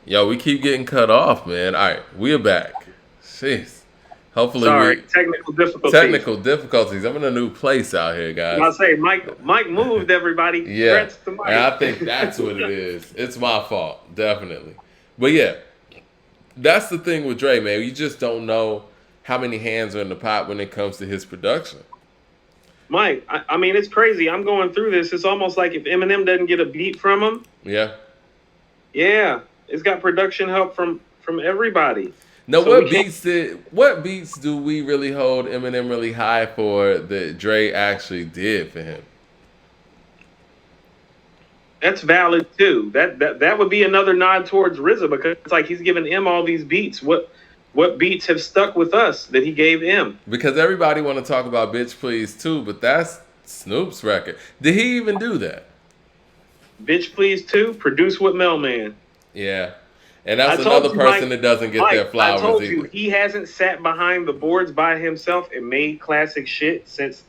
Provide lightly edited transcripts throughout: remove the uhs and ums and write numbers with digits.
Yo, we keep getting cut off, man. All right, we are back. Jeez. Hopefully Sorry, we technical difficulties. technical difficulties. I'm in a new place out here, And I guys. say, Mike moved everybody. Yeah, Congrats to and I Mike. think that's what it is. It's my fault, definitely. But yeah, that's the thing with Dre, man. You just don't know how many hands are in the pot when it comes to his production. Mike, I mean, it's crazy. I'm going through this. It's almost like if Eminem doesn't get a beat from him, Yeah. yeah, it's got production help from everybody. Now, So we can't. what beats do we really hold Eminem really high for that Dre actually did for him? That's valid too. That would be another nod towards RZA because it's like he's giving M all these beats. What beats have stuck with us that he gave M? Because everybody want to talk about Bitch Please too, but that's Snoop's record. Did he even do that? Bitch Please too. Produce with Mailman. Yeah. And I that's told another you, person that doesn't get their I flowers told you either. he hasn't sat behind the boards by himself and made classic shit since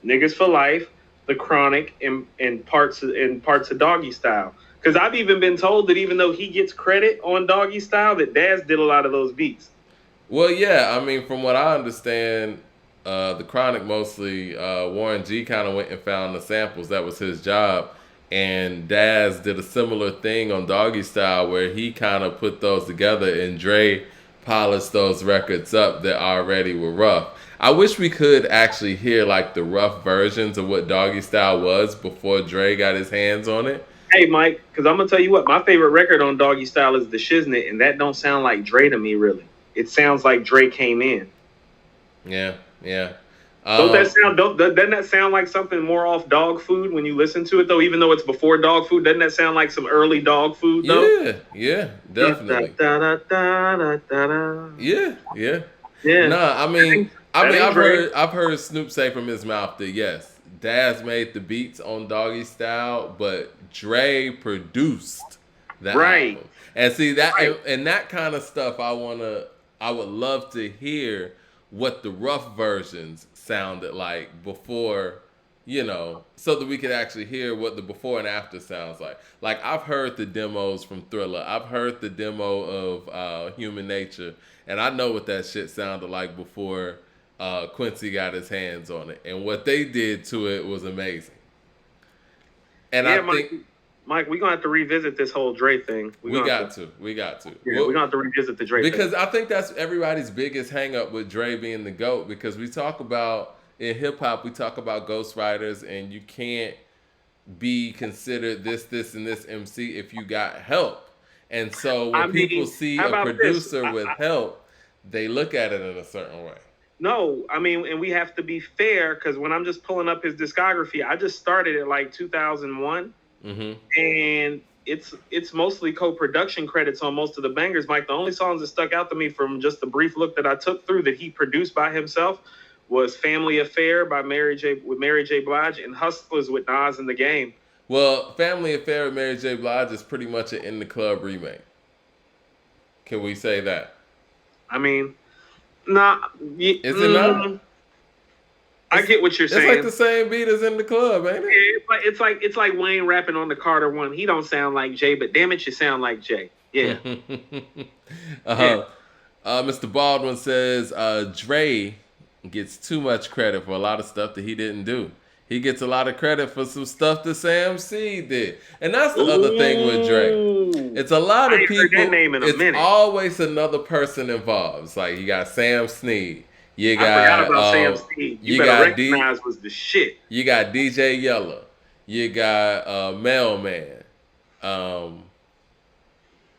Niggas for Life, The Chronic, and parts of Doggy Style. Because I've even been told that even though he gets credit on Doggy Style, that Daz did a lot of those beats. Well, yeah, I mean, from what I understand, the Chronic mostly, Warren G kind of went and found the samples. That was his job. And Daz did a similar thing on Doggy Style where he kind of put those together and Dre polished those records up that already were rough. I wish we could actually hear like the rough versions of what Doggy Style was before Dre got his hands on it. Hey, Mike, because I'm gonna tell you what, my favorite record on Doggy Style is The Shiznit, and that don't sound like Dre to me, really. It sounds like Dre came in. Yeah, yeah. Doesn't that sound like something more off Dog Food when you listen to it though? Even though it's before Dog Food, doesn't that sound like some early Dog Food though? Yeah, yeah, Da, da, definitely. da, da, da, da, da. Yeah, yeah. Yeah, Nah, that ain't Dre. I've heard Snoop say from his mouth that yes, Daz made the beats on Doggy Style, but Dre produced the Right, album. And see that right. and that kind of stuff I would love to hear what the rough versions sounded like before, so that we could actually hear what the before and after sounds like. Like I've heard the demos from Thriller. I've heard the demo of Human Nature, and I know what that shit sounded like before Quincy got his hands on it. And what they did to it was amazing. And I Yeah, think Mike, we're gonna have to revisit this whole Dre thing. we got to. We got to. Yeah, we're gonna have to revisit the Dre thing. Because I think that's everybody's biggest hang up with Dre being the GOAT. Because we talk about, in hip hop, we talk about ghostwriters, and you can't be considered this, and this MC if you got help. And so I when people mean, see how a about this? producer with help, they look at it in a certain way. No, I mean, and we have to be fair because when I'm just pulling up his discography, I just started at like 2001, Mm-hmm. and it's mostly co-production credits on most of the bangers. Mike, the only songs that stuck out to me from just the brief look that I took through that he produced by himself was "Family Affair" by Mary J. Blige and "Hustlers" with Nas in the Game. Well, Family Affair with Mary J. Blige is pretty much an In the Club remake. Can we say that? I mean, nah, Is it not? I get what you're It's saying. like the same beat as In the Club, ain't it? It's like Wayne rapping on the Carter one. He don't sound like Jay, but damn it, you sound like Jay. Yeah. uh-huh. Mr. Baldwin says Dre gets too much credit for a lot of stuff that he didn't do. He gets a lot of credit for some stuff that Sam C did. And that's the other thing with Dre. It's a lot I of ain't heard people. that name in a It's minute. always another person involved. It's like you got Sam Sneed. You I forgot got about Sam Steve. You better recognize was the shit. you got DJ Yellow. You got Mailman.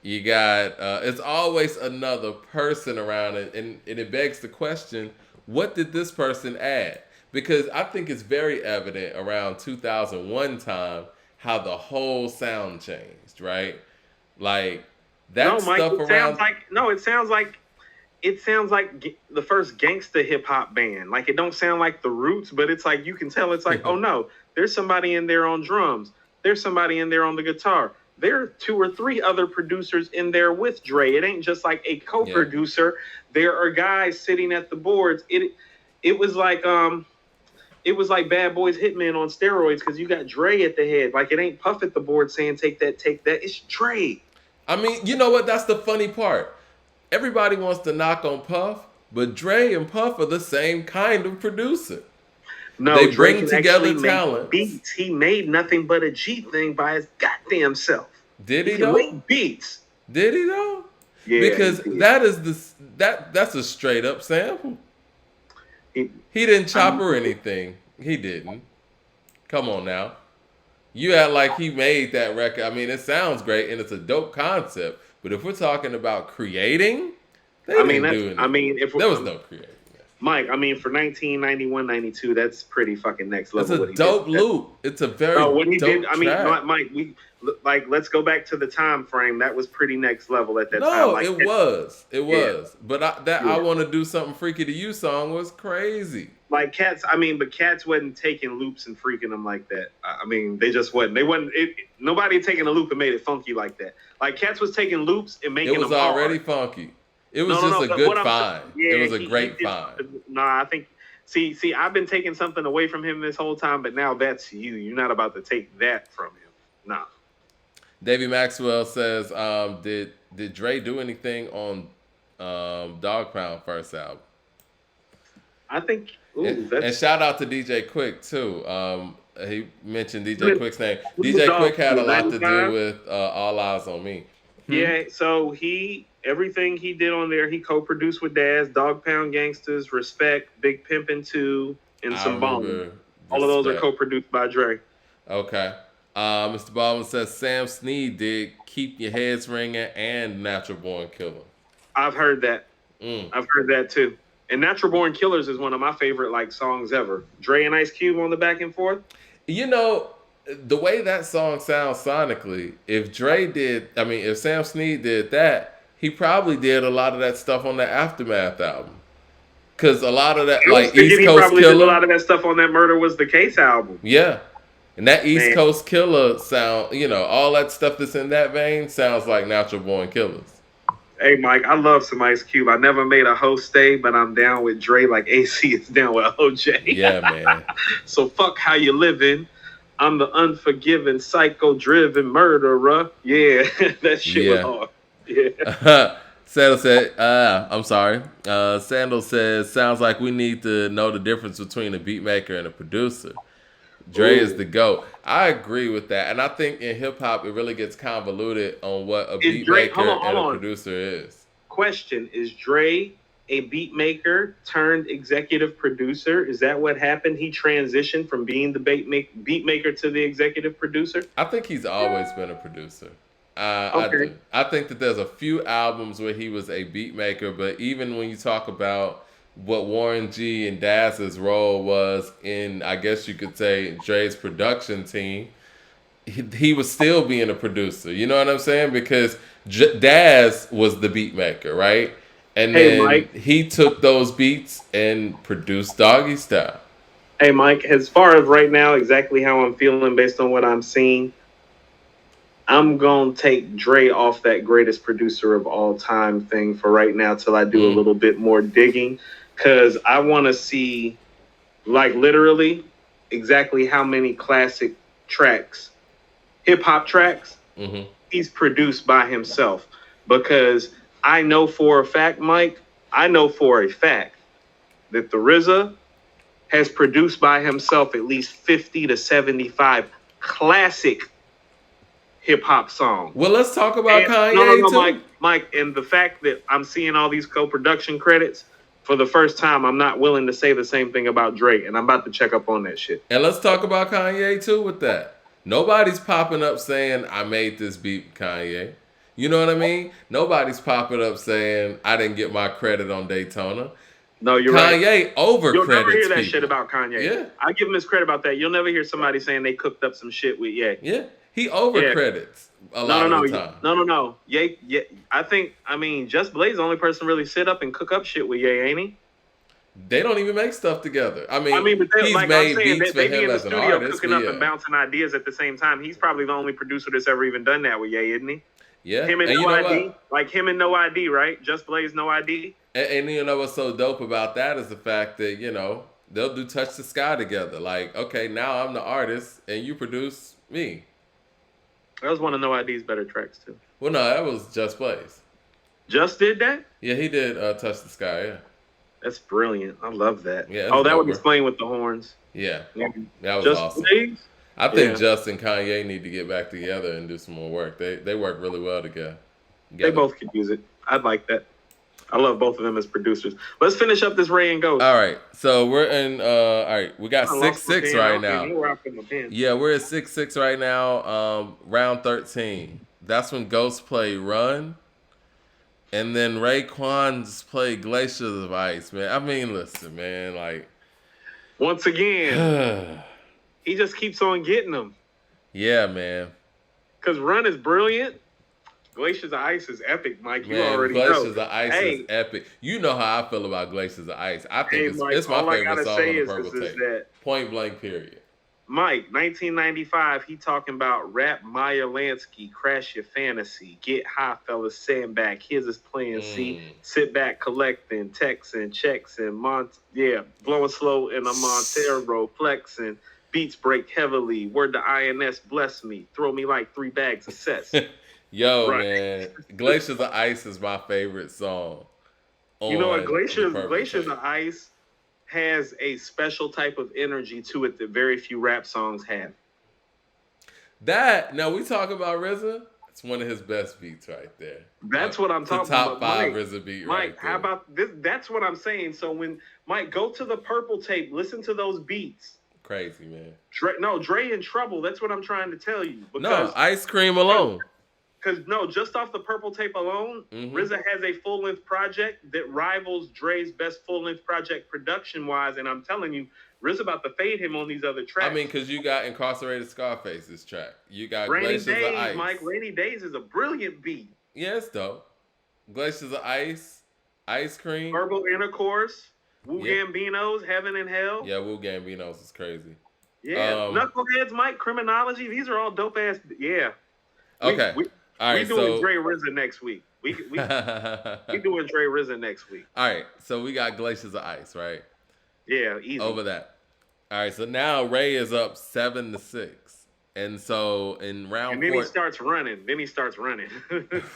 You got it's always another person around it, and it begs the question, what did this person add? Because I think it's very evident around 2001 time how the whole sound changed, right? Like that No, Mike, stuff around. it sounds like the first gangsta hip hop band. Like it don't sound like the Roots, but it's like you can tell it's like, oh no, there's somebody in there on drums. There's somebody in there on the guitar. There are two or three other producers in there with Dre. It ain't just like a co-producer. Yeah. There are guys sitting at the boards. It was like Bad Boys Hitman on steroids because you got Dre at the head. Like it ain't Puff at the board saying take that. It's Dre. I mean, you know what? That's the funny part. Everybody wants to knock on Puff, but Dre and Puff are the same kind of producer. No, They Drake bring can actually together make talents. beats. He made nothing but a G thing by his goddamn self. Did He he can though? make beats. Did he though? Yeah, he Because did. that is that's a straight up sample. He, He didn't I chop mean, or anything. He didn't. Come on now. You act like he made that record. I mean, it sounds great and it's a dope concept. But if we're talking about creating, they didn't that's. do I anything. mean, if There was no creating. Mike, I mean, for 1991, 92, that's pretty fucking next It's level a what he did. dope loop. It's a very No, what he dope did. I mean, track. Mike, we like let's go back to the time frame. That was pretty next level at that time. No, Like, it was. It yeah, was. But I yeah. want to do something freaky to you song was crazy. Like Cats, I mean, but Cats wasn't taking loops and freaking them like that. I mean, they just wasn't. They wasn't. Nobody had taken a loop and made it funky like that. Like Cats was taking loops and making It was them already hard. funky. It was No, just a but good what I'm find. yeah, It was a he great did. find. Nah, I think. See, I've been taking something away from him this whole time, but now that's you. You're not about to take that from him. Nah. Davey Maxwell says, did Dre do anything on Dog Pound first album? I think. Ooh, And shout out to DJ Quick too. He mentioned DJ Quick's name. Who's DJ Dog Quick had a Pound, lot to 95? do with All Eyes on Me. Yeah, so everything he did on there, he co-produced with Daz, Dog Pound Gangsters, Respect, Big Pimpin' 2, and I some remember Bone. All of those are Respect. co-produced by Dre. Okay. Mr. Baldwin says Sam Snead did Keep Your Heads Ringing and Natural Born Killer. I've heard that. Mm. I've heard that too. And Natural Born Killers is one of my favorite like songs ever. Dre and Ice Cube on the back and forth. You know, the way that song sounds sonically, if Sam Snead did that, he probably did a lot of that stuff on the Aftermath album. Because a lot of that, I was like thinking East he Coast probably did a Killer. lot of that stuff on that Murder Was the Case album. Yeah. And that East Man. Coast Killer sound, all that stuff that's in that vein sounds like Natural Born Killers. Hey, Mike, I love some Ice Cube. I never made a host stay, but I'm down with Dre like AC is down with OJ. Yeah, man. So fuck how you living. I'm the unforgiving, psycho-driven murderer. Yeah, that shit was hard. Yeah. Sandal said, I'm sorry. Sandal says, sounds like we need to know the difference between a beat maker and a producer. Dre is the GOAT. I agree with that. And I think in hip hop, it really gets convoluted on what a beat maker and a producer is. Question, is Dre a beat maker turned executive producer? Is that what happened? He transitioned from being the beat maker to the executive producer? I think he's always been a producer. Okay. I think that there's a few albums where he was a beat maker, but even when you talk about what Warren G and Daz's role was in, I guess you could say, Dre's production team, he was still being a producer. You know what I'm saying? Because Daz was the beat maker, right? And then Mike, he took those beats and produced Doggy Style. Hey, Mike, as far as right now, exactly how I'm feeling based on what I'm seeing, I'm going to take Dre off that greatest producer of all time thing for right now till I do a little bit more digging. Because I want to see, like, literally exactly how many classic tracks, hip-hop tracks, he's produced by himself. Because I know for a fact, Mike, that the RZA has produced by himself at least 50 to 75 classic hip-hop songs. Well, let's talk about Kanye, no, too. Mike, and the fact that I'm seeing all these co-production credits, for the first time, I'm not willing to say the same thing about Drake, and I'm about to check up on that shit. And let's talk about Kanye, too, with that. Nobody's popping up saying, I made this beat, Kanye. You know what I mean? Nobody's popping up saying, I didn't get my credit on Daytona. No, you're Kanye right. over You'll credits never hear that people. shit about Kanye. Yeah. I give him his credit about that. You'll never hear somebody saying they cooked up some shit with Ye. Yeah. He over credits a lot of the time. No. Ye, I mean, Just Blaze the only person really sit up and cook up shit with Ye, ain't he? They don't even make stuff together. I mean but he's like made I'm saying, beats they for be in him the as an studio artist. cooking up and bouncing ideas at the same time. He's probably the only producer that's ever even done that with Ye, isn't he? Yeah. Him and you No know ID. what? Like him and No ID, right? Just Blaze No ID. And you know what's so dope about that is the fact that, they'll do Touch the Sky together. Like, okay, now I'm the artist and you produce me. That was one of No ID's better tracks too. Well, no, that was Just Blaze. Just did that? Yeah, he did Touch the Sky. Yeah. That's brilliant. I love that. Yeah, Oh, that's that would doper. explain with the horns. Yeah, Yeah. that was Just awesome. Blaze? I think Yeah. Just and Kanye need to get back together and do some more work. They work really well together. They both could use it. I'd like that. I love both of them as producers. Let's finish up this Ray and Ghost. All right, so we're in. All right, we got I 6-6 lost my pen. right I don't now. even know where I put my pen. Yeah, we're at 6-6 right now. Round 13. That's when Ghost played Run, and then Raekwon just played Glaciers of Ice. Man, I mean, listen, man, like Once again, he just keeps on getting them. yeah, man. Because Run is brilliant. Glaciers of Ice is epic, Mike. You Man, already Glaciers know. of Ice is epic. You know how I feel about Glaciers of Ice. I think Mike, it's my all I favorite gotta song say on the is Purple Tape. that Point blank, period. Mike, 1995, he talking about rap Meyer Lansky, crash your fantasy, get high, fellas, sandbag, here's his plan, see, sit back, collecting, texting, checks, and blowing slow in a Montero, flexing, beats break heavily, word to INS, bless me, throw me like 3 bags of sets. Yo, Right. man, Glaciers of Ice is my favorite song. You know what, on Glaciers the Purple Tape. of Ice has a special type of energy to it that very few rap songs have. That, now we talk about RZA, it's one of his best beats right there. That's what I'm talking top about. Top 5 Mike, RZA beat Mike, right there. how about this? That's what I'm saying. So when, Mike, go to the Purple Tape, listen to those beats. Crazy, man. Dre in trouble. That's what I'm trying to tell you. No, Ice Cream alone. Because, just off the Purple Tape alone, RZA has a full-length project that rivals Dre's best full-length project production-wise, and I'm telling you, RZA about to fade him on these other tracks. I mean, because you got Incarcerated Scarface's track. You got Rainy Glaciers Days, of Ice. Mike. Rainy Days is a brilliant beat. Yeah, it's dope. Glaciers of Ice, Ice Cream. Verbal Intercourse, Wu Gambino's Heaven and Hell. Yeah, Wu Gambino's is crazy. Yeah, Knuckleheads, Mike, Criminology. These are all dope-ass. Yeah. Okay. All right, we doing Dre RZA next week. We doing Dre RZA next week. All right, so we got Glaciers of Ice, right? Yeah, easy. Over that. All right, so now Ray is up 7-6, and so in round. And then he starts running.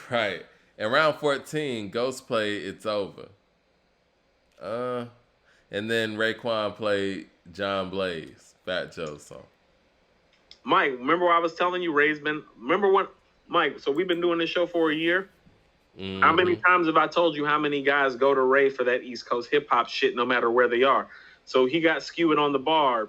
Right. In round 14, Ghost played "It's Over." And then Raekwon played John Blaze, Fat Joe's song. Mike, remember what I was telling you? Mike, so we've been doing this show for a year. Mm-hmm. How many times have I told you how many guys go to Ray for that East Coast hip hop shit no matter where they are? So he got Skewed on the Barb.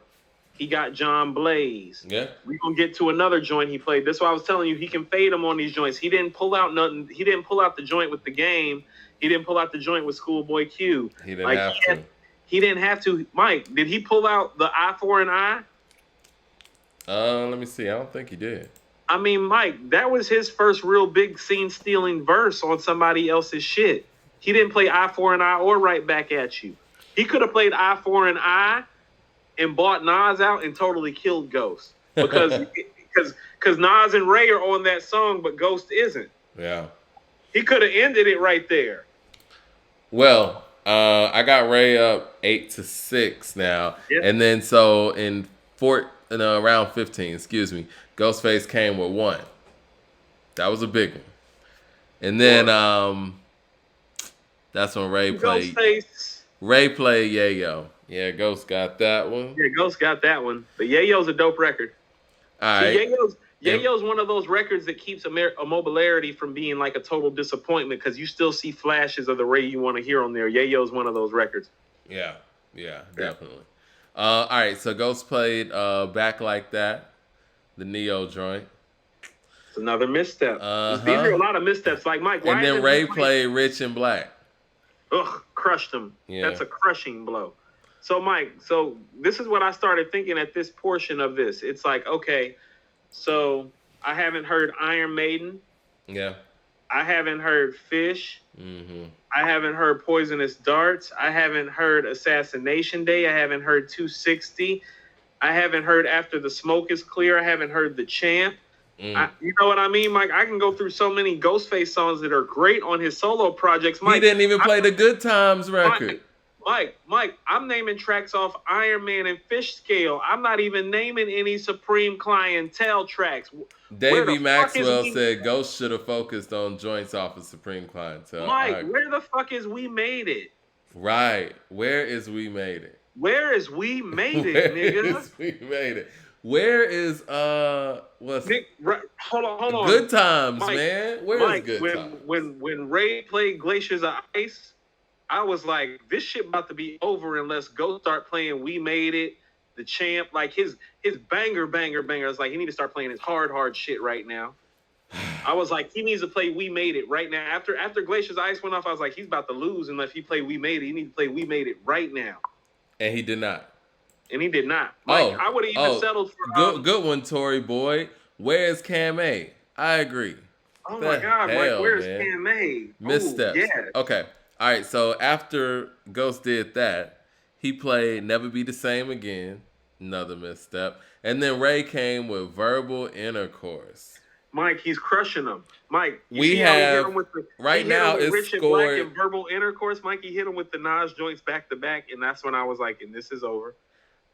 He got John Blaze. Yeah. We're going to get to another joint he played. That's why I was telling you, he can fade him on these joints. He didn't pull out nothing. He didn't pull out the joint with The Game. He didn't pull out the joint with Schoolboy Q. He didn't have to. He didn't have to. Mike, did he pull out the I for an I? Let me see. I don't think he did. I mean, Mike, that was his first real big scene-stealing verse on somebody else's shit. He didn't play I for an I or Right Back at You. He could have played I for an I and bought Nas out and totally killed Ghost. Because Nas and Ray are on that song, but Ghost isn't. Yeah. He could have ended it right there. Well, I got Ray up 8-6 now. Yep. And then so in round 15, Ghostface came with 1. That was a big one. And then that's when Ray played. Ghostface. Ray played Yayo. Yeah, Ghost got that one. Yeah, Ghost got that one. But Yayo's a dope record. All right. Yayo's one of those records that keeps a mobility from being like a total disappointment because you still see flashes of the Ray you want to hear on there. Yayo's one of those records. Yeah, definitely. All right, so Ghost played Back Like That, the Neo joint. It's another misstep. These are a lot of missteps. Like, Mike, why and then Ray played Rich and Black. Ugh, crushed him. Yeah. That's a crushing blow. So, Mike, this is what I started thinking at this portion of this. It's like, okay, so I haven't heard Iron Maiden. Yeah. I haven't heard Fish. Mm-hmm. I haven't heard Poisonous Darts. I haven't heard Assassination Day. I haven't heard 260. I haven't heard After the Smoke is Clear. I haven't heard The Champ. You know what I mean, Mike? I can go through so many Ghostface songs that are great on his solo projects. Mike, he didn't even play the Good Times record. Mike, I'm naming tracks off Iron Man and Fish Scale. I'm not even naming any Supreme Clientele tracks. Where the Davey fuck is Maxwell we, said Ghost should have focused on joints off of Supreme Clientele. Mike? Where the fuck is We Made It? Right. Where is We Made It? Where is We Made It, Where nigga? is We Made It? Where is what's Nick, hold on. Good Times, Mike, man? Where is Good Times? When Ray played Glaciers of Ice, I was like, this shit about to be over unless Ghost start playing We Made It, The Champ, like his banger. It's like he need to start playing his hard shit right now. I was like, he needs to play We Made It right now. After Glaciers of Ice went off, I was like, he's about to lose unless he play We Made It. He needs to play We Made It right now. And he did not. And he did not. Mike, I would have even settled for good one, Tory Boyd. Where's Cam A? I agree. Oh my God, Mike, where's Cam A? Missteps. Yeah. Okay. All right. So after Ghost did that, he played Never Be the Same Again. Another misstep. And then Ray came with Verbal Intercourse. Mike, he's crushing them. Mike, we have right now it's Rich scored. Black and Verbal Intercourse. Mike, he hit him with the Nas joints back to back, and that's when I was like, and this is over.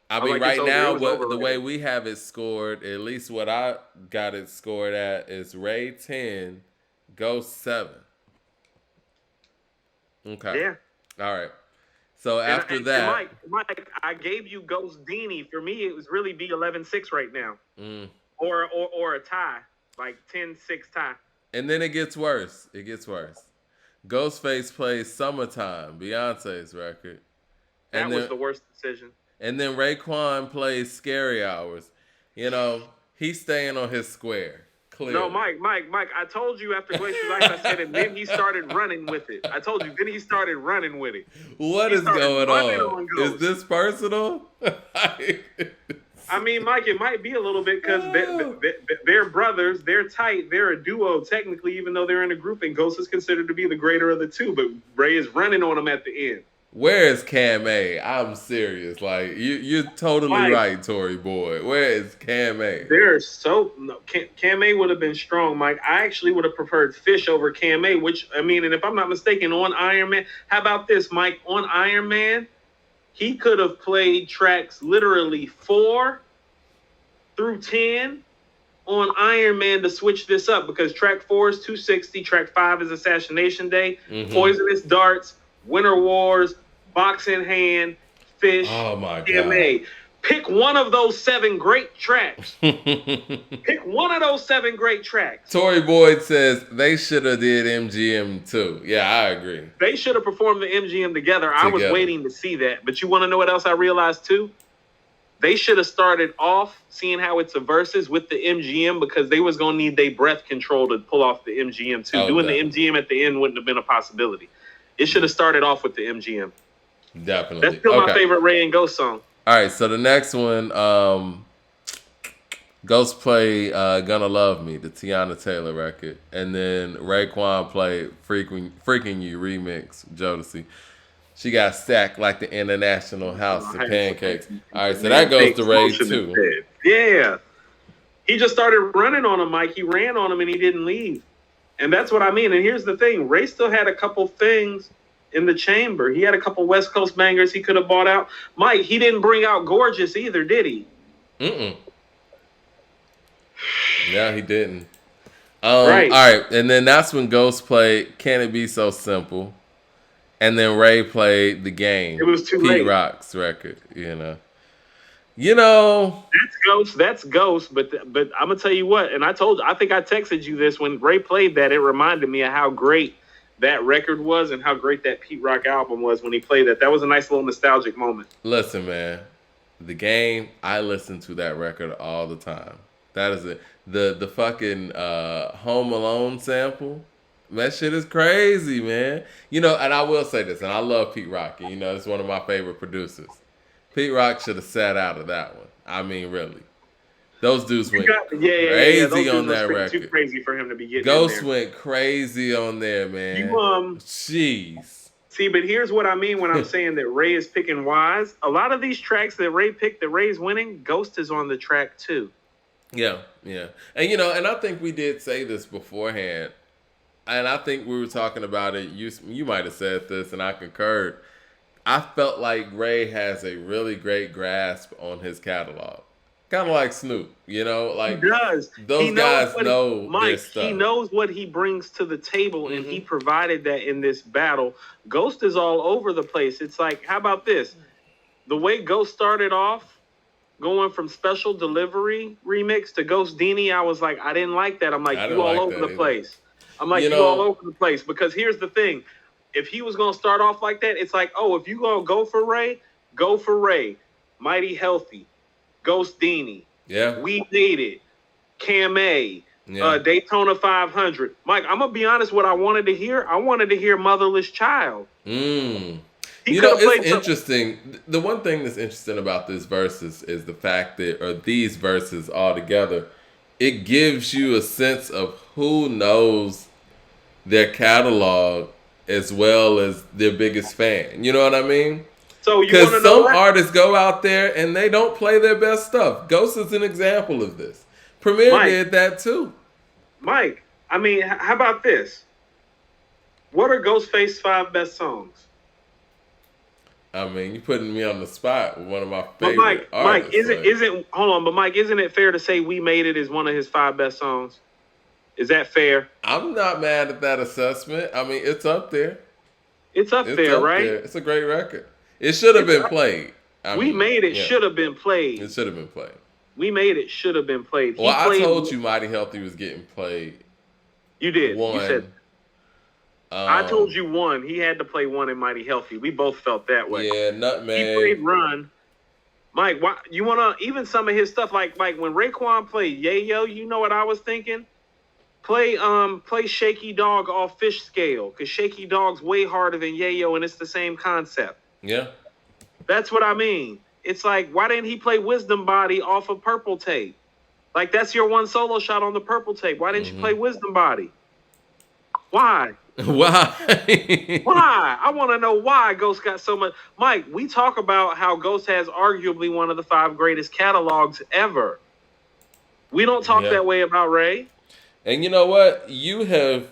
I mean, right now, the way we have it scored, at least what I got it scored at, is Ray 10, Ghost 7. Okay. Yeah. All right. So after that, Mike, I gave you Ghost Dini. For me, it was really be 11-6 right now, or a tie, like 10-6 tie. And then it gets worse. Ghostface plays Summertime, Beyonce's record. That was the worst decision. And then Raekwon plays Scary Hours. You know, he's staying on his square. Clearly. No, Mike, I told you after Glaciers Ice, I said it, then he started running with it. I told you, then he started running with it. What is going on? Is this personal? I mean, Mike, it might be a little bit because they're brothers, they're tight, they're a duo technically, even though they're in a group, and Ghost is considered to be the greater of the two, but Ray is running on them at the end. Where is Cam A? I'm serious. Like you're totally right, Tory Boy. Where is Cam A? Cam A would have been strong, Mike. I actually would have preferred Fish over Cam A, which I mean, and if I'm not mistaken, on Iron Man, how about this, Mike? On Iron Man, he could have played tracks literally 4 through 10 on Iron Man to switch this up because track 4 is 260, track 5 is Assassination Day, Poisonous Darts, Winter Wars, Box in Hand, Fish, MA. Pick one of those 7 great tracks. Pick one of those 7 great tracks. Tory Boyd says they should have did MGM too. Yeah, I agree. They should have performed the MGM together. I was waiting to see that. But you want to know what else I realized too? They should have started off seeing how it's a versus with the MGM because they was going to need their breath control to pull off the MGM too. Doing the MGM at the end wouldn't have been a possibility. It should have started off with the MGM. Definitely. That's still my favorite Ray and Ghost song. All right, so the next one, Ghost played Gonna Love Me, the Tiana Taylor record. And then Raekwon played Freaking You remix, Jodeci. She got stacked like the International House of Pancakes. All right, so that goes to Ray too. Yeah. He just started running on him, Mike. He ran on him and he didn't leave. And that's what I mean. And here's the thing. Ray still had a couple things in the chamber. He had a couple West Coast bangers he could have bought out. Mike, he didn't bring out Gorgeous either, did he? Yeah, he didn't. Right. All right. And then that's when Ghost played Can It Be So Simple? And then Ray played The Game. It was too late. Pete Rock's record, you know. That's Ghost, but I'm gonna tell you what, and I think I texted you this when Ray played that. It reminded me of how great that record was and how great that Pete Rock album was when he played that. That was a nice little nostalgic moment. Listen, man, The Game, I listen to that record all the time. That is it. The fucking Home Alone sample. That shit is crazy, man. And I will say this, and I love Pete Rock, and it's one of my favorite producers. Pete Rock should have sat out of that one. I mean, really. Those dudes went crazy on that record. Too crazy for him to be getting Ghost in there. went crazy on there, man. Jeez. See, but here's what I mean when I'm saying that Ray is picking wise. A lot of these tracks that Ray picked, that Ray's winning, Ghost is on the track too. Yeah. And and I think we did say this beforehand. And I think we were talking about it. You might have said this, and I concurred. I felt like Ray has a really great grasp on his catalog. Kind of like Snoop, He like does. He those knows guys what know their Mike. He stuff. knows what he brings to the table, and he Mm-hmm. provided that in this battle. Ghost is all over the place. It's like, how about this? The way Ghost started off, going from Special Delivery remix to Ghost Dini, I was like, I didn't like that. I'm like, I you didn't all like over that the either. place. I'm like, You you all know, over the place. Because here's the thing. If he was going to start off like that, it's like, oh, if you going to go for Ray, go for Ray. Mighty Healthy, Ghost Dini, yeah, We Made It, Cam A, yeah. Daytona 500. Mike, I'm going to be honest, what I wanted to hear, I wanted to hear Motherless Child. Mm. He could have It's played some. interesting. The one thing that's interesting about this verses is the fact that, or these verses all together, it gives you a sense of who knows their catalog as well as their biggest fan. You know what I mean? So you want to Because know some what? artists go out there and they don't play their best stuff. Ghost is an example of this. Premier Mike. did that too. Mike, I mean, how about this? What are Ghostface's 5 best songs? I mean, you're putting me on the spot with one of my But favorite artists. Mike, isn't it fair to say We Made It is one of his 5 best songs? Is that fair? I'm not mad at that assessment. I mean, it's up there. It's up there, right? There. It's a great record. It should have been played. We Made It should have been played. It should have been played. We Made It should have been played. Well, I told you Mighty Healthy was getting played. You did. One. You said. I told you one. He had to play one in Mighty Healthy. We both felt that way. Yeah, Nutmeg. He played Run. Mike, why, you want to, even some of his stuff, like when Raekwon played Yayo, you know what I was thinking? Play Shaky Dog off Fish Scale, because Shaky Dog's way harder than Yayo, and it's the same concept. Yeah. That's what I mean. It's like, why didn't he play Wisdom Body off of Purple Tape? Like, that's your one solo shot on the Purple Tape. Why didn't you play Wisdom Body? Why? Why? Why? I want to know why Ghost got so much. Mike, we talk about how Ghost has arguably one of the 5 greatest catalogs ever. We don't talk that way about Ray. And you know what? You have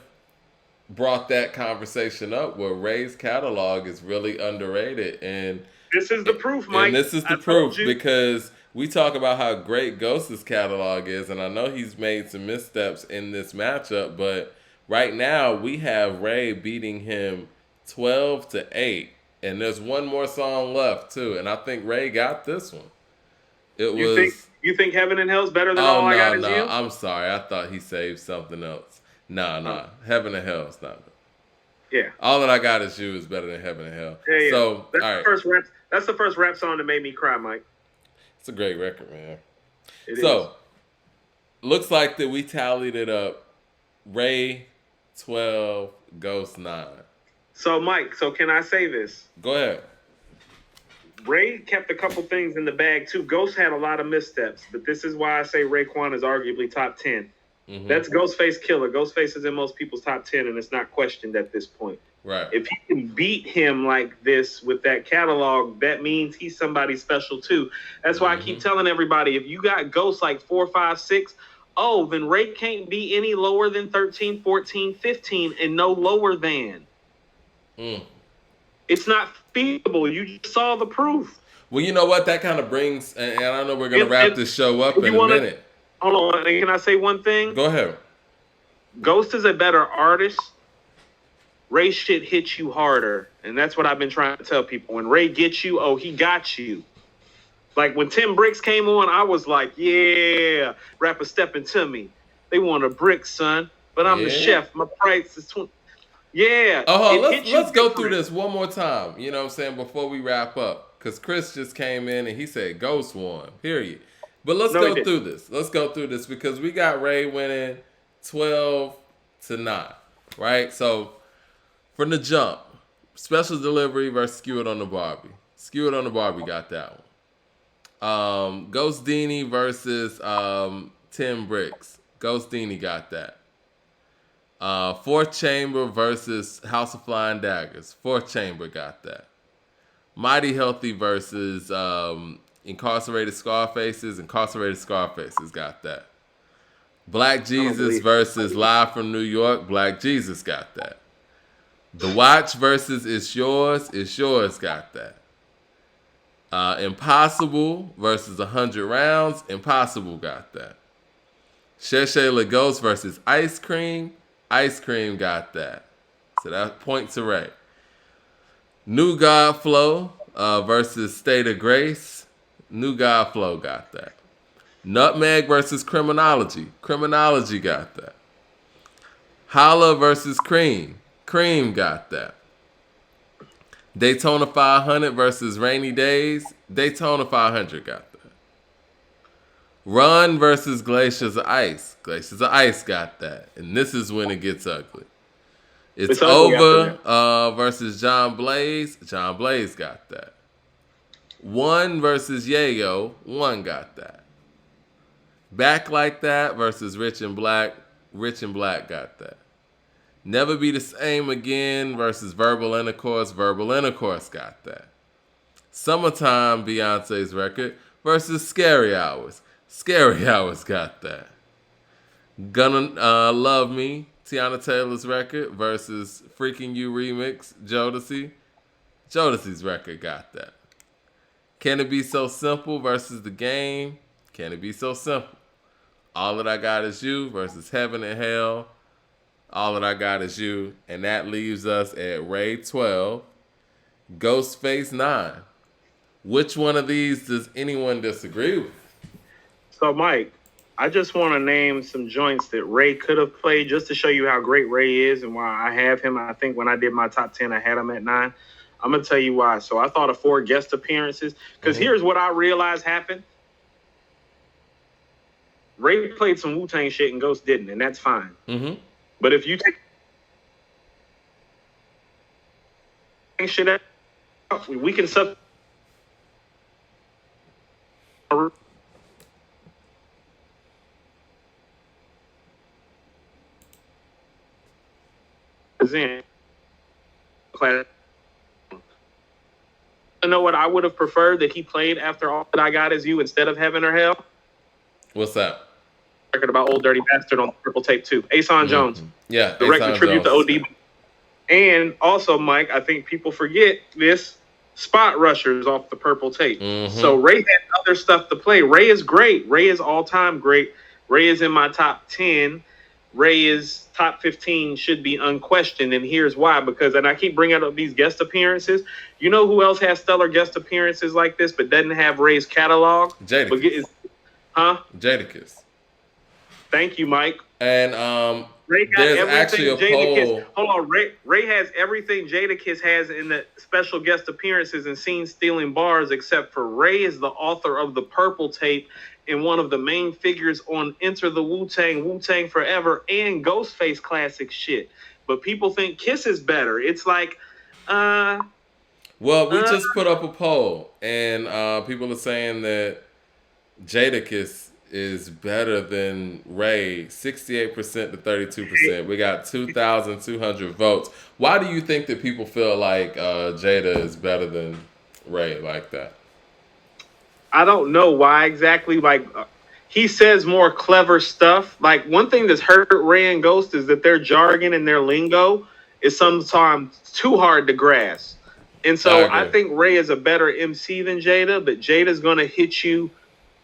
brought that conversation up where Ray's catalog is really underrated. And this is the proof, Mike. And this is the proof because we talk about how great Ghost's catalog is. And I know he's made some missteps in this matchup, but right now we have Ray beating him 12-8. And there's one more song left too. And I think Ray got this one. You think Heaven and Hell's better than All I Got Is You? I'm sorry. I thought he saved something else. Nah. Heaven and Hell's not. Yeah. All That I Got Is You is better than Heaven and Hell. Yeah. So that's the first rap song that made me cry, Mike. It's a great record, man. It is. Looks like that we tallied it up. Ray 12, Ghost 9. So Mike, can I say this? Go ahead. Ray kept a couple things in the bag too. Ghost had a lot of missteps, but this is why I say Raekwon is arguably top 10. Mm-hmm. That's Ghostface Killer. Ghostface is in most people's top 10, and it's not questioned at this point. Right. If he can beat him like this with that catalog, that means he's somebody special too. That's why I keep telling everybody, if you got Ghost like 4, 5, 6, then Ray can't be any lower than 13, 14, 15, and no lower than. It's not feasible. You just saw the proof. Well, you know what? That kind of brings, and I know we're going to wrap this show up in a minute. Hold on. Can I say one thing? Go ahead. Ghost is a better artist. Ray shit hits you harder. And that's what I've been trying to tell people. When Ray gets you, he got you. Like when Tim Bricks came on, I was like, yeah, rapper stepping to me. They want a brick, son. But I'm the chef. My price is 20. Yeah. Let's go through this one more time. You know what I'm saying? Before we wrap up. Because Chris just came in and he said Ghost won. Period. But let's go through this. Let's go through this because we got Ray winning 12-9. Right? So from the jump, Special Delivery versus Skew It on the Barbie. Skew It on the Barbie got that one. Ghost Dini versus Tim Bricks. Ghost Dini got that. Fourth Chamber versus House of Flying Daggers. Fourth Chamber got that. Mighty Healthy versus Incarcerated Scarfaces. Incarcerated Scarfaces got that. Black Jesus versus Live from New York. Black Jesus got that. The Watch versus It's Yours. It's Yours got that. Impossible versus 100 Rounds. Impossible got that. Sheshe Lagos versus Ice Cream. Ice Cream got that. So that point to Ray. New God Flow versus State of Grace. New God Flow got that. Nutmeg versus Criminology. Criminology got that. Holla versus Cream. Cream got that. Daytona 500 versus Rainy Days. Daytona 500 got that. Run versus Glaciers of Ice. Glaciers of Ice got that. And this is when it gets ugly. It's Over versus John Blaze. John Blaze got that. One versus Yayo. One got that. Back Like That versus Rich and Black. Rich and Black got that. Never Be the Same Again versus Verbal Intercourse. Verbal Intercourse got that. Summertime, Beyonce's record, versus Scary Hours. Scary Hours got that. Gonna Love Me, Tiana Taylor's record, versus Freaking You remix, Jodeci. Jodeci's record got that. Can It Be So Simple versus The Game. Can It Be So Simple? All That I Got Is You versus Heaven and Hell. All That I Got Is You. And that leaves us at Ray 12, Ghostface 9. Which one of these does anyone disagree with? So, Mike, I just want to name some joints that Ray could have played just to show you how great Ray is and why I have him. I think when I did my top 10, I had him at 9. I'm going to tell you why. So I thought of 4 guest appearances because here's what I realized happened. Ray played some Wu-Tang shit and Ghost didn't, and that's fine. Mm-hmm. But if you take shit out, we can sub. In class. You know what I would have preferred that he played after All That I Got Is You instead of Heaven or Hell? What's that? Record about Old Dirty Bastard on Purple Tape 2. Ason Jones. Yeah. Direct tribute to OD. And also, Mike, I think people forget this. Spot Rushers off the Purple Tape. Mm-hmm. So Ray had other stuff to play. Ray is great. Ray is all-time great. Ray is in my top 10. Ray is top 15, should be unquestioned, and here's why. Because, and I keep bringing up these guest appearances. You know who else has stellar guest appearances like this but doesn't have Ray's catalog? Jadakiss. Jadakiss. Thank you, Mike. And Ray got there's everything actually a Jadakiss. poll. Hold on, Ray has everything Jadakiss has in the special guest appearances and scene-stealing bars, except for Ray is the author of the Purple Tape and one of the main figures on Enter the Wu-Tang, Wu-Tang Forever, and Ghostface classic shit. But people think Kiss is better. It's like, well, we just put up a poll, and people are saying that Jadakiss is better than Ray, 68% to 32%. We got 2,200 votes. Why do you think that people feel like Jada is better than Ray like that? I don't know why exactly. Like, he says more clever stuff. Like, one thing that's hurt Ray and Ghost is that their jargon and their lingo is sometimes too hard to grasp. And so I think Ray is a better MC than Jada, but Jada's going to hit you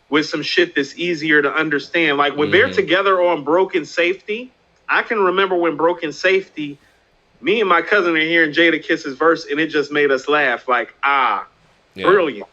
with some shit that's easier to understand. Like, when they're together on Broken Safety, I can remember when Broken Safety, me and my cousin are hearing Jadakiss's verse, and it just made us laugh. Like, brilliant.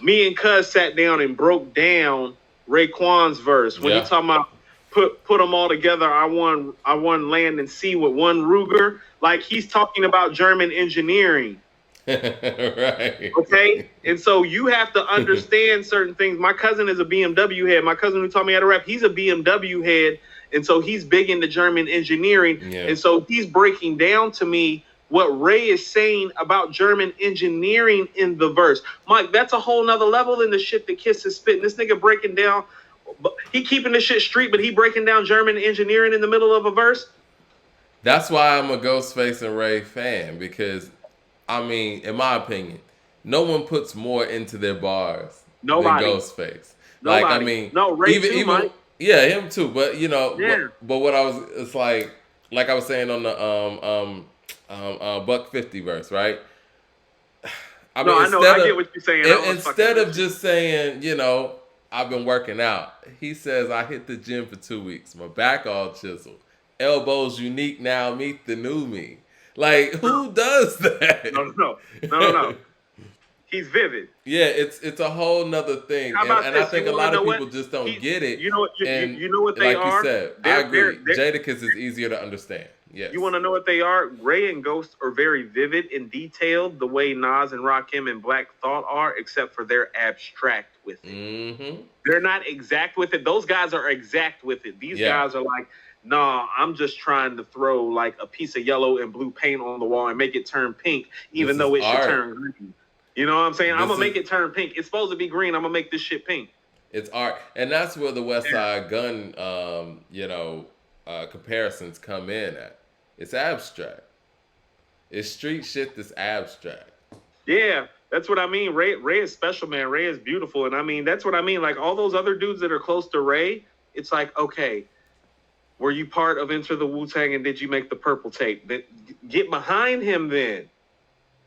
Me and Cuz sat down and broke down Raekwon's verse when he talking about put them all together. I won land and sea with one Ruger. Like, he's talking about German engineering. Right. Okay. And so you have to understand certain things. My cousin is a BMW head. My cousin who taught me how to rap, he's a BMW head, and so he's big into German engineering. Yeah. And so he's breaking down to me what Ray is saying about German engineering in the verse. Mike, that's a whole nother level than the shit that Kiss is spitting. This nigga breaking down, he keeping this shit street, but he breaking down German engineering in the middle of a verse. That's why I'm a Ghostface and Ray fan, because, I mean, in my opinion, no one puts more into their bars than Ghostface. Nobody. Like, I mean, no, Ray even Mike. Yeah, him too. But, you know, but what I was, it's like I was saying on the Buck 50 verse, right? I No, mean, I know. I get what you're saying. I was fucking instead of with you. just saying, I've been working out, he says, I hit the gym for 2 weeks. My back all chiseled. Elbows unique now, meet the new me. Like, who does No, that? no, no, no, no, no. He's vivid. Yeah, it's a whole nother thing. How about And I this? You think a want to lot know of what? people just don't He, get it. you know what? And You know what they like you are? said, I agree. They're Jadakiss is easier to understand. Yes. You want to know what they are? Ray and Ghost are very vivid and detailed, the way Nas and Rakim and Black Thought are, except for they're abstract with it. Mm-hmm. They're not exact with it. Those guys are exact with it. These Yeah. guys are like, nah, I'm just trying to throw like a piece of yellow and blue paint on the wall and make it turn pink, even This is though it art. should turn green. You know what I'm saying? I'm This gonna make is- it turn pink. It's supposed to be green. I'm gonna make this shit pink. It's art, and that's where the West Side Gun, comparisons come in at. It's abstract. It's street shit that's abstract. Yeah, that's what I mean. Ray is special, man. Ray is beautiful, and I mean that's what I mean. Like all those other dudes that are close to Ray, it's like, okay, were you part of Enter the Wu-Tang and did you make the purple tape? That get behind him then,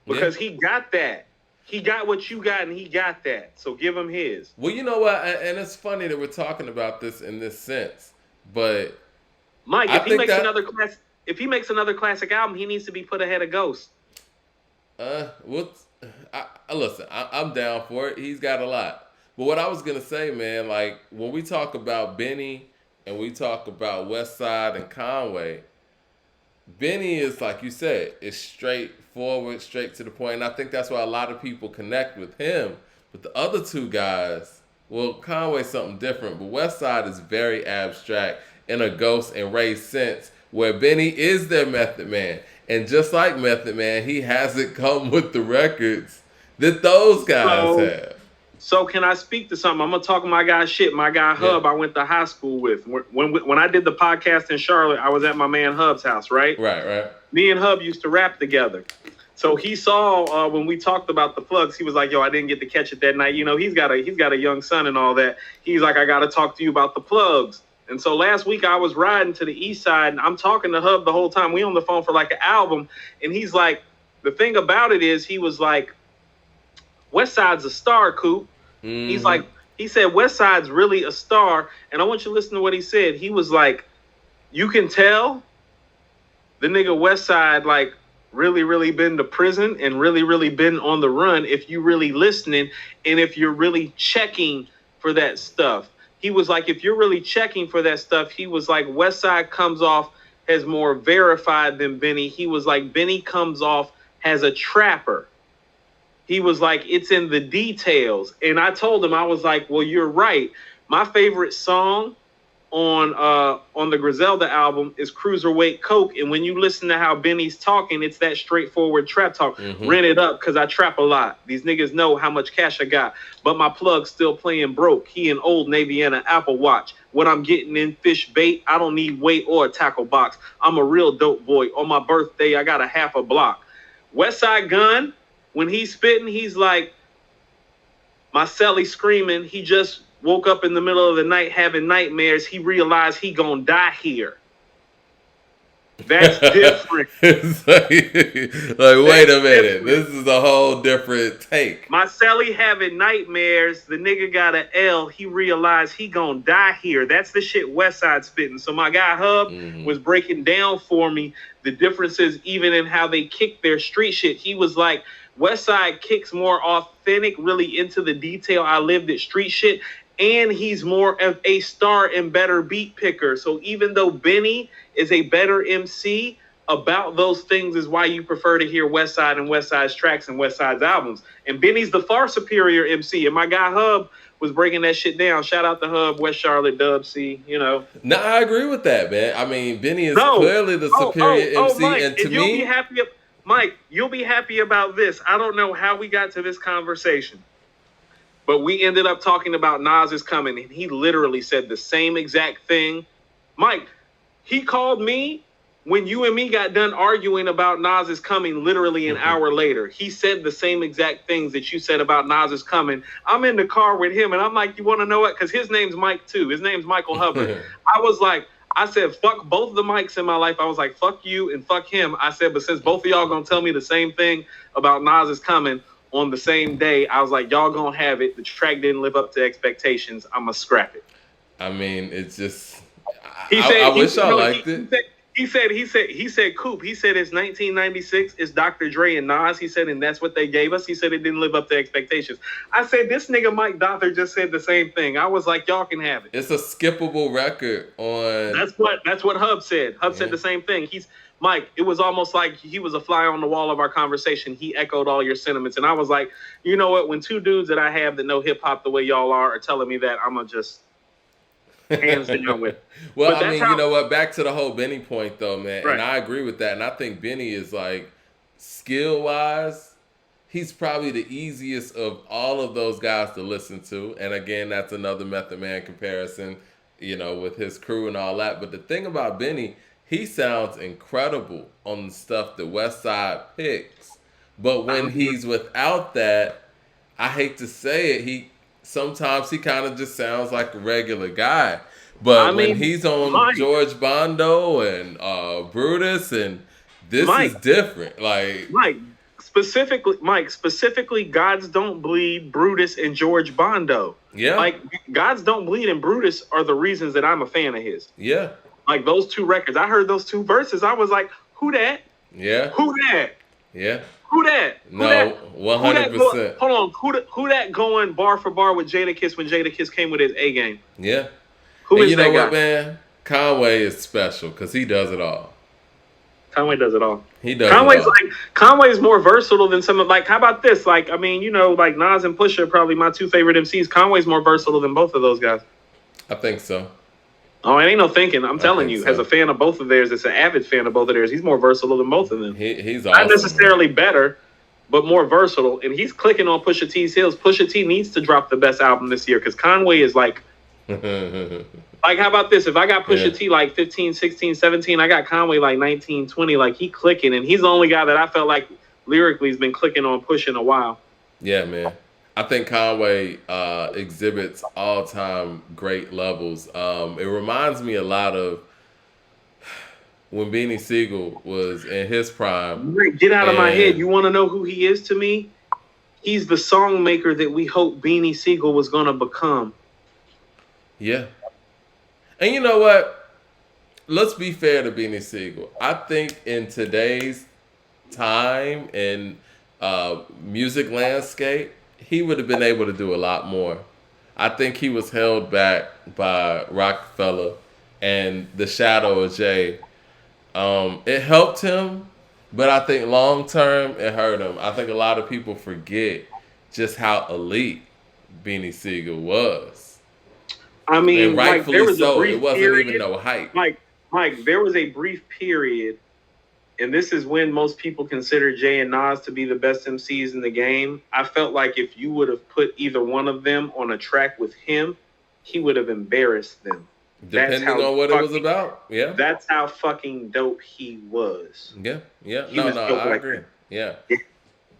because he got that. He got what you got, and he got that. So give him his. Well, you know what? And it's funny that we're talking about this in this sense, but Mike, if he makes another classic album, he needs to be put ahead of Ghost. Listen, I'm down for it. He's got a lot. But what I was gonna say, man, like when we talk about Benny and we talk about West Side and Conway, Benny is, like you said, is straightforward, straight to the point, and I think that's why a lot of people connect with him. But the other two guys, well, Conway's something different, but West Side is very abstract in a Ghost and Ray sense, where Benny is their Method Man. And just like Method Man, he hasn't come with the records that those guys have. So can I speak to something? I'm gonna talk my guy shit. My guy Hub, I went to high school with. When I did the podcast in Charlotte, I was at my man Hub's house, right? Right. Me and Hub used to rap together. So he saw when we talked about the plugs, he was like, "Yo, I didn't get to catch it that night." You know, he's got a young son and all that. He's like, "I got to talk to you about the plugs." And so last week I was riding to the east side and I'm talking to Hub the whole time. We on the phone for like an album, and he's like, the thing about it is, he was like, West Side's a star, Coop. Mm-hmm. He's like, he said West Side's really a star, and I want you to listen to what he said. He was like, you can tell the nigga West Side like really been to prison and really been on the run if you really listening and if you're really checking for that stuff. He was like, if you're really checking for that stuff, he was like, West Side comes off as more verified than Benny. He was like, Benny comes off as a trapper. He was like, it's in the details. And I told him, I was like, well, you're right. My favorite song on the Griselda album is Cruiserweight Coke. And when you listen to how Benny's talking, it's that straightforward trap talk. Mm-hmm. Rent it up because I trap a lot. These niggas know how much cash I got. But my plug's still playing broke. He an Old Navy and an Apple Watch. What I'm getting in fish bait, I don't need weight or a tackle box. I'm a real dope boy. On my birthday, I got a half a block. West Side Gun, when he's spitting, he's like, my celly screaming. He just woke up in the middle of the night having nightmares. He realized he gonna die here. That's different. like, wait a minute. Different. This is a whole different take. My celly having nightmares. The nigga got an L. He realized he gonna die here. That's the shit West Side spitting. So my guy Hub was breaking down for me the differences even in how they kick their street shit. He was like, West Side kicks more authentic, really into the detail. I lived at street shit. And he's more of a star and better beat picker. So even though Benny is a better MC, about those things is why you prefer to hear West Side and West Side's tracks and West Side's albums. And Benny's the far superior MC. And my guy Hub was breaking that shit down. Shout out to Hub, West Charlotte, Dub C, you know. No, I agree with that, man. I mean, Benny is clearly the superior MC. Mike, and to you'll me... be happy, Mike, you'll be happy about this. I don't know how we got to this conversation. But we ended up talking about Nas is coming, and he literally said the same exact thing. Mike, he called me when you and me got done arguing about Nas is coming literally an hour later. He said the same exact things that you said about Nas is coming. I'm in the car with him, and I'm like, you want to know what? Because his name's Mike, too. His name's Michael Hubbard. I was like, I said, fuck both of the mics in my life. I was like, fuck you and fuck him. I said, but since both of y'all gonna tell me the same thing about Nas is coming on the same day, I was like, y'all gonna have it. The track didn't live up to expectations. I'm gonna scrap it. I mean, it's just. He I said, wish I liked it. he said, Coop, he said it's 1996, it's Dr. Dre and Nas. He said, and that's what they gave us. He said it didn't live up to expectations. I said, this nigga Mike Dother just said the same thing. I was like, y'all can have it. It's a skippable record on. That's what Hub said. Hub said the same thing. Mike, it was almost like he was a fly on the wall of our conversation. He echoed all your sentiments. And I was like, you know what? When two dudes that I have that know hip hop the way y'all are telling me that, I'm going to just hands down with. Well, I mean, you know what? Back to the whole Benny point, though, man. Right. And I agree with that. And I think Benny is like, skill-wise, he's probably the easiest of all of those guys to listen to. And again, that's another Method Man comparison, you know, with his crew and all that. But the thing about Benny, he sounds incredible on the stuff that Westside picks. But when he's without that, I hate to say it, sometimes he kind of just sounds like a regular guy. But when he's on Mike, George Bondo and Brutus, and this is different. Like Mike, specifically, Gods Don't Bleed, Brutus, and George Bondo. Yeah. Like, Gods Don't Bleed and Brutus are the reasons that I'm a fan of his. Yeah. Like, those two records. I heard those two verses. I was like, who that? Yeah. Who that? Yeah. Who that? No, 100%. Hold on. Who that going bar for bar with Jadakiss when Jadakiss came with his A game? Yeah. Who and is you know that what, guy? man? Conway is special because he does it all. Conway does it all. He does Conway's more versatile than some of, like, how about this? Like, I mean, you know, like Nas and Pusha are probably my two favorite MCs. Conway's more versatile than both of those guys. I think so. Oh, it ain't no thinking. I'm telling you, as a fan of both of theirs, as an avid fan of both of theirs, he's more versatile than both of them. He's awesome. Not necessarily better, but more versatile. And he's clicking on Pusha T's heels. Pusha T needs to drop the best album this year because Conway is like, like, how about this? If I got Pusha T like 15, 16, 17, I got Conway like 19, 20. Like, he clicking. And he's the only guy that I felt like lyrically has been clicking on Push in a while. Yeah, man. I think Conway exhibits all-time great levels. It reminds me a lot of when Beanie Siegel was in his prime. Get out of my head. You want to know who he is to me? He's the song maker that we hoped Beanie Siegel was going to become. Yeah. And you know what? Let's be fair to Beanie Siegel. I think in today's time and music landscape, he would have been able to do a lot more. I think he was held back by Rockefeller and the shadow of Jay. It helped him, but I think long term it hurt him. I think a lot of people forget just how elite Beanie Siegel was. I mean, and rightfully there was so. A brief it wasn't period, even no hype. Mike, there was a brief period, and this is when most people consider Jay and Nas to be the best MCs in the game. I felt like if you would have put either one of them on a track with him, he would have embarrassed them. Depending on what it was about. Yeah. That's how fucking dope he was. Yeah. Yeah. I agree. Yeah.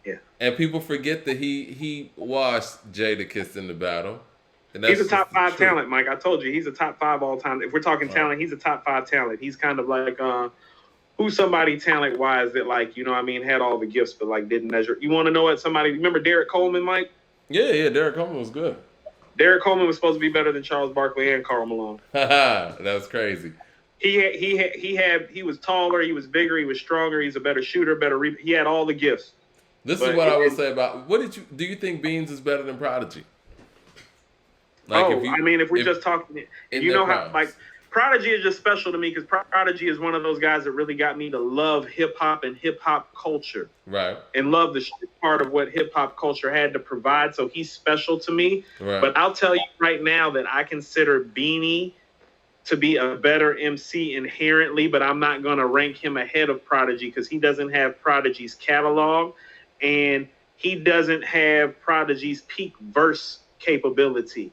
Yeah. And people forget that he washed Jadakiss in the battle. And he's a top 5 talent, Mike. I told you, he's a top 5 all time. If we're talking talent, he's a top 5 talent. He's kind of like who's somebody talent wise that, like, you know what I mean, had all the gifts but like didn't measure. You want to know what somebody? Remember Derek Coleman, Mike? Yeah. Derek Coleman was good. Derek Coleman was supposed to be better than Charles Barkley and Karl Malone. That's crazy. He was taller, he was bigger, he was stronger, he's a better shooter, he had all the gifts. This is what I will say about do you think Beans is better than Prodigy? Like if we're just talking, you know how, like, Prodigy is just special to me because Prodigy is one of those guys that really got me to love hip hop and hip hop culture, right? And love the part of what hip hop culture had to provide. So he's special to me. Right. But I'll tell you right now that I consider Beanie to be a better MC inherently, but I'm not going to rank him ahead of Prodigy because he doesn't have Prodigy's catalog and he doesn't have Prodigy's peak verse capability.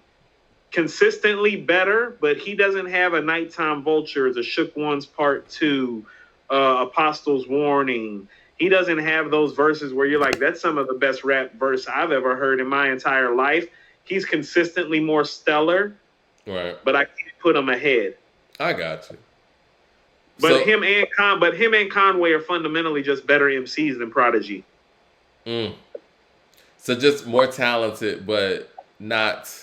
Consistently better, but he doesn't have a Nighttime Vultures, a Shook Ones Part 2, Apostles Warning. He doesn't have those verses where you're like, that's some of the best rap verse I've ever heard in my entire life. He's consistently more stellar, right? But I can't put him ahead. I got you. But So, him and Conway are fundamentally just better MCs than Prodigy. mm, so just more talented, but not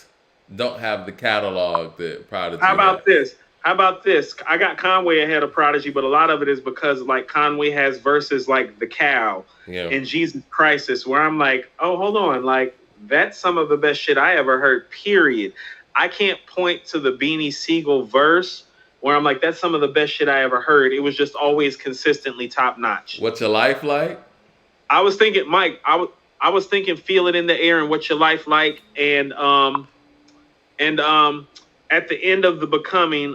don't have the catalog that How Prodigy has. about this? How about this? I got Conway ahead of Prodigy, but a lot of it is because like Conway has verses like The Cow Yeah. and Jesus Crisis, where I'm like, oh, hold on, like that's some of the best shit I ever heard. Period. I can't point to the Beanie Siegel verse where I'm like, that's some of the best shit I ever heard. It was just always consistently top notch. What's your life like? I was thinking, Mike, I was thinking Feel It in the Air and What's Your Life Like, and at the end of the Becoming,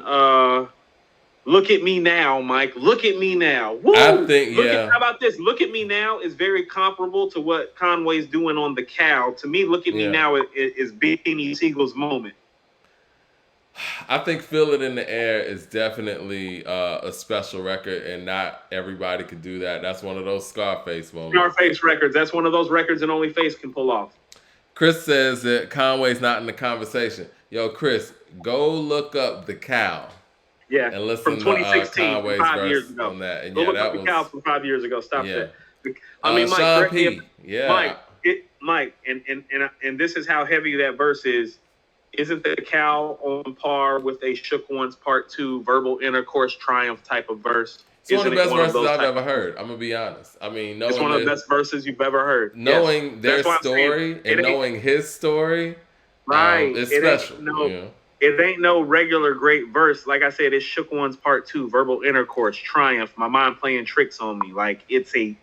Look at Me Now, Mike. Look at Me Now. Woo! I think, How about this? Look at Me Now is very comparable to what Conway's doing on The Cow. To me, Look at Me Now is Beanie Siegel's moment. I think Feel It in the Air is definitely a special record, and not everybody could do that. That's one of those Scarface moments. Scarface records. That's one of those records that only Face can pull off. Chris says that Conway's not in the conversation. Yo, Chris, go look up The Cow. Yeah, and listen from 2016, to Conway's 5 verse years ago. on that. And Go yeah, look that up was The Cow from 5 years ago. Stop that. I mean, Mike, Sean P. Mike, and this is how heavy that verse is. Isn't The Cow on par with a Shook Ones Part 2 verbal intercourse triumph type of verse? It's one of the best verses I've ever heard. I'm gonna be honest. I mean, it's one of the best verses you've ever heard. Knowing their story and knowing his story, right? It's special. It ain't no regular great verse. Like I said, it's Shook Ones Part 2, verbal intercourse, triumph, my mind playing tricks on me. Like, it's a...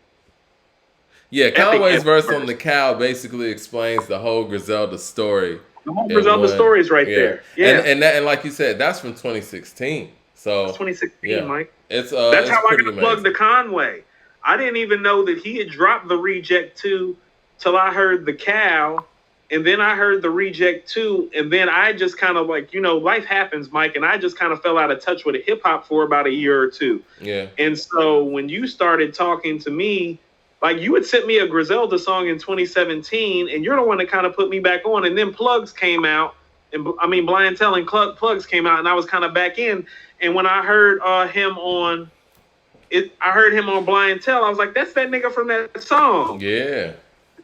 Yeah, Conway's verse on The Cow basically explains the whole Griselda story. The whole Griselda story is right there. Yeah. And like you said, that's from 2016. So that's 2016, Mike. That's how I got plugged to Conway. I didn't even know that he had dropped the Reject 2 till I heard The Cow. And then I heard the Reject 2, and then I just kind of like, life happens, Mike, and I just kind of fell out of touch with hip hop for about a year or two. Yeah. And so when you started talking to me, like you had sent me a Griselda song in 2017, and you're the one that kind of put me back on. And then Plugs came out, Blind Telling Plugs came out, and I was kind of back in. And when I heard him on Blind Tell, I was like, that's that nigga from that song. Yeah.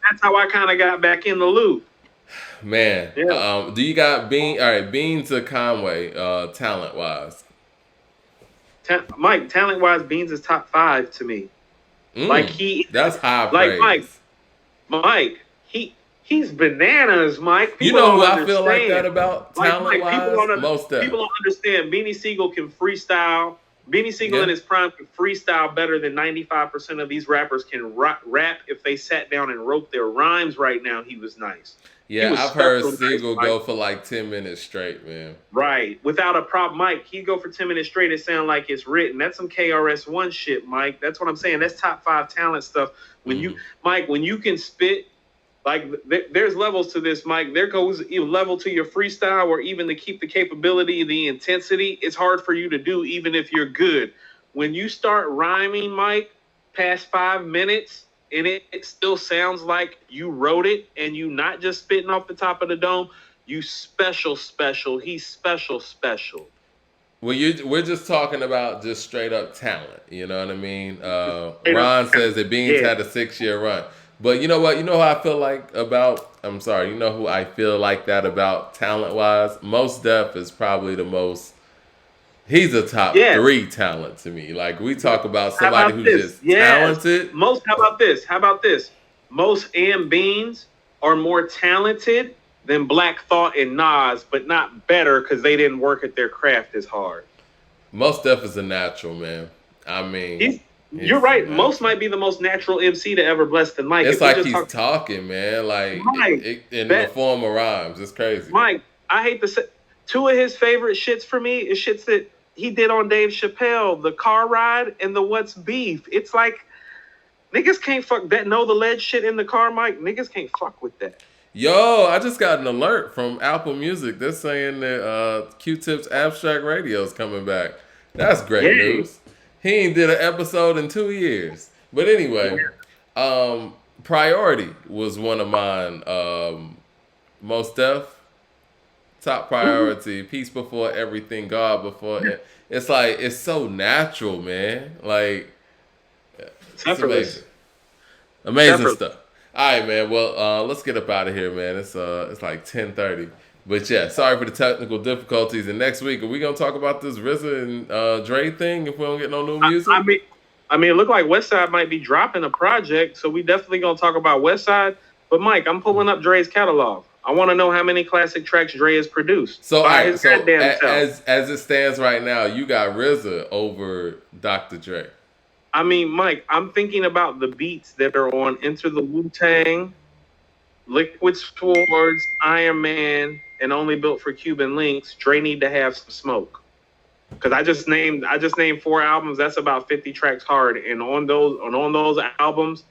That's how I kind of got back in the loop. Man, yeah. Do you got Bean? All right, Beans or Conway, talent wise? Mike, talent wise, Beans is top 5 to me. That's high praise. Mike, he's bananas, Mike. People who I feel like that about talent wise? Most people don't understand. Beanie Siegel can freestyle. Beanie Siegel in his prime can freestyle better than 95% of these rappers can rap if they sat down and wrote their rhymes right now. He was nice. Yeah, I've heard Siegel go for like 10 minutes straight, man. Right. Without a problem, Mike, he'd go for 10 minutes straight. It sound like it's written. That's some KRS-One shit, Mike. That's what I'm saying. That's top 5 talent stuff. When you can spit, like there's levels to this, Mike. There goes a level to your freestyle, or even to keep the capability, the intensity. It's hard for you to do, even if you're good. When you start rhyming, Mike, past 5 minutes, and it still sounds like you wrote it, and you not just spitting off the top of the dome, you special. He's special. Well, we're just talking about just straight up talent. You know what I mean? Ron says that Beans had a 6-year run. But you know what? You know how I feel like about... I'm sorry. You know who I feel like that about talent-wise? Mos Def is probably the most... He's a top 3 talent to me. Like, we talk about somebody who's just talented. How about this? Mos and Beans are more talented than Black Thought and Nas, but not better because they didn't work at their craft as hard. Mos Def is a natural, man. I mean... You're right. Most might be the most natural MC to ever bless the mic. It's like he's talking, man. Like in the form of rhymes. It's crazy. Mike, I hate to say, 2 of his favorite shits for me is shits that he did on Dave Chappelle, the car ride and the what's beef. It's like niggas can't fuck that. Know the lead shit in the car, Mike. Niggas can't fuck with that. Yo, I just got an alert from Apple Music. They're saying that Q-Tip's Abstract Radio is coming back. That's great news. He ain't did an episode in 2 years. But anyway, Priority was one of mine. Mos Def, top priority. Peace before everything, God before. It's like it's so natural, man. Like it's amazing, amazing stuff. All right, man. Well, let's get up out of here, man. It's like 10:30. But yeah, sorry for the technical difficulties. And next week, are we gonna talk about this RZA and Dre thing if we don't get no new music? I mean, it looked like Westside might be dropping a project, so we definitely gonna talk about Westside. But Mike, I'm pulling up Dre's catalog. I want to know how many classic tracks Dre has produced. So, as it stands right now, you got RZA over Dr. Dre. I mean, Mike, I'm thinking about the beats that are on Enter the Wu-Tang, Liquid Swords, Iron Man, and Only Built for Cuban Links. Dre need to have some smoke. Because I just named 4 albums. That's about 50 tracks hard, and on those albums,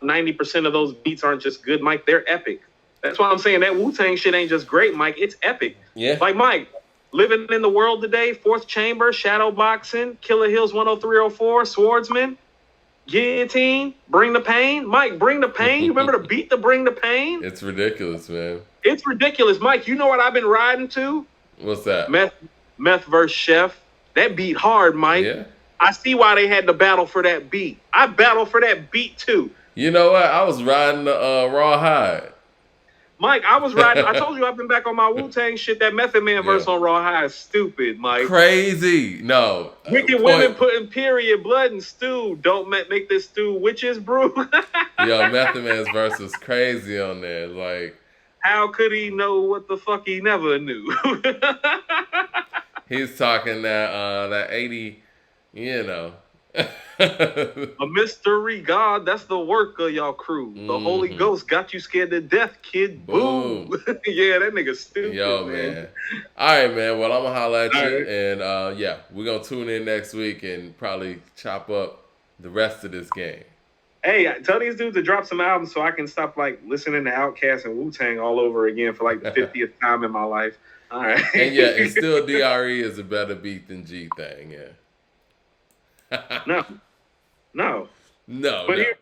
90% of those beats aren't just good, Mike. They're epic. That's why I'm saying that Wu-Tang shit ain't just great, Mike. It's epic. Yeah. Like, Mike, Living in the World Today, Fourth Chamber, Shadow Boxing, Killer Hills 10304, Swordsman, Guillotine, Bring the Pain. Mike, Bring the Pain. You remember the beat to Bring the Pain? It's ridiculous, man. It's ridiculous. Mike, you know what I've been riding to? What's that? Meth vs. Chef. That beat hard, Mike. Yeah. I see why they had to battle for that beat. I battled for that beat, too. You know what? I was riding the Rawhide. Mike, I was riding. I told you I've been back on my Wu-Tang shit. That Method Man verse on Rawhide is stupid, Mike. Crazy. No. Wicked women putting period, blood, and stew. Don't make this stew witches brew. Yo, Method Man's verse was crazy on there. Like, how could he know what the fuck he never knew? He's talking that 80, you know. A mystery God, that's the work of y'all crew. The Holy Ghost got you scared to death, kid. Boom. Yeah, that nigga stupid. Yo, man. All right, man. Well, I'm going to holler at you. And, yeah, we're going to tune in next week and probably chop up the rest of this game. Hey, tell these dudes to drop some albums so I can stop, like, listening to Outkast and Wu-Tang all over again for, like, the 50th time in my life. All right. And, yeah, and still DRE is a better beat than G-Thing, yeah. No. No. But here,